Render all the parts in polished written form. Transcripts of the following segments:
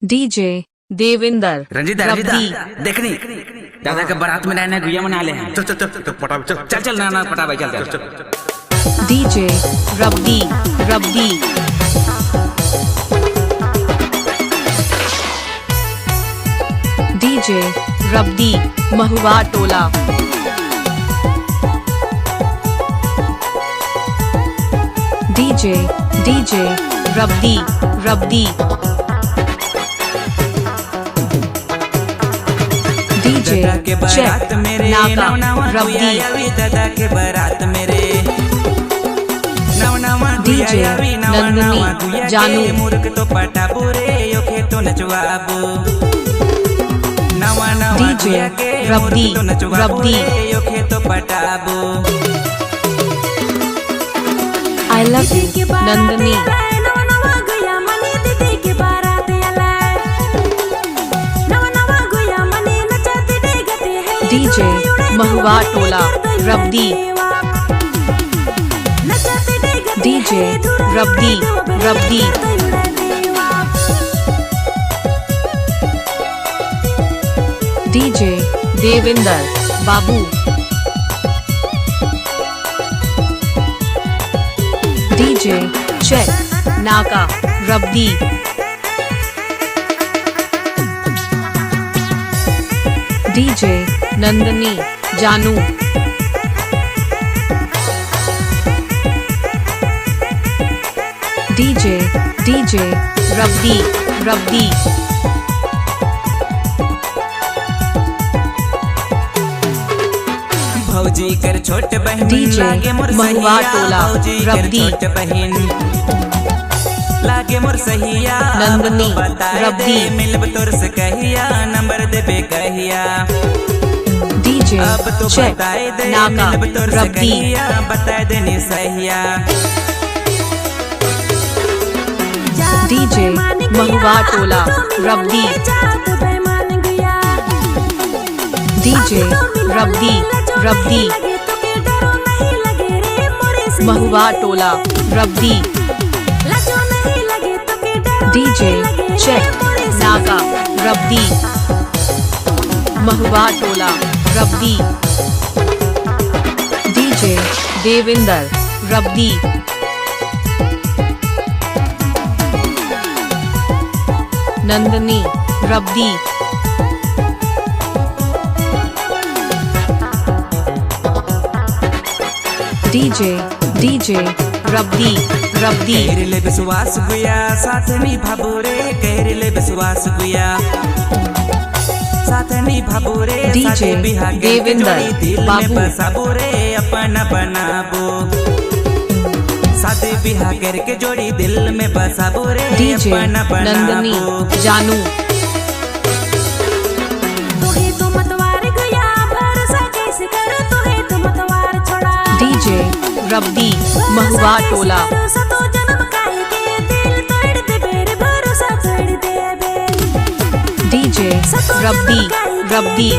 DJ Devinder Ranjita देखनी दादा के बारात में नया गुया मना ले हैं। चल पटा चल ना पटा भाई चल डीजे रब्बी डीजे रब्बी महुआ टोला डीजे रब्बी डीजे के बारात मेरे रब्बी दादा के बारात मेरे डीजे नंदनी जानू मुर्ख तो पटा बुरे यो खेतो नचवाबो डीजे रब्बी यो खेतो पटाबो I love you Nandani DJ Mahua Tola Rabbi DJ Rabbi DJ Devinder बाबू डीजे चेक नाका रब्बी डीजे नंदनी जानू डीजे रब्बी भौजी कर छोट बहन डीजे लागे मोर महुआ सहिया टोला भौजी कर रब्बी छोट बहन लागे मोर सहिया नंदनी रब्बी मिलब तोर से कहिया नंबर देबे कहिया डीजे अब तो चेक बताए दे नाका मिलब तोर से रब्बी कहिया बताए देनी सहिया डीजे महुआ टोला रब्बी डीजे रब्बी महुआ टोला रब्बी डीजे चेक नाका रब्बी महुआ टोला रब्बी डीजे देविंदर रब्बी नंदनी रब्बी डीजे रब्बी कैरले विश्वास गुया साथ निभाबो रे कैरले विश्वास गुया साथ निभाबो रे डीजे देविंदर बाबू बसाबो रे अपना बनाबो शादी बिहा करके जोड़ी दिल में बसाबो रे डीजे अपना नंदनी बनाबो जानू डीजे रब्बी महुआ टोला डीजे रब्बी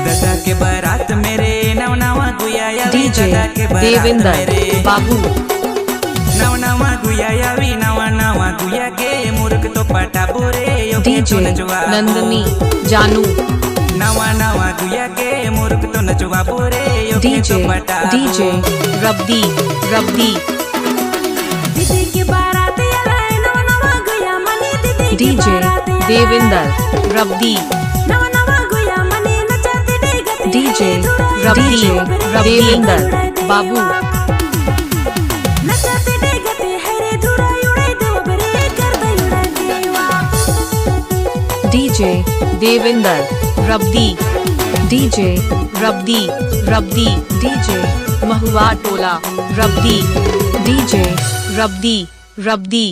दादा के बारात मेरे नवा गुया डीजे देविंदर बाबू नवा गुया यावी नवा गुया के मुर्ख तो पटा बोरे यो डीजे नंदनी जानू नवा गुया के मुर्ख तो नचवा बोरे यो डीजे पटा रब्बी डीजे देविंदर रब्बी डीजे देविंदर बाबू डीजे देविंदर रब्बी DJ Rabbi DJ Mahua Tola Rabbi DJ रब्बी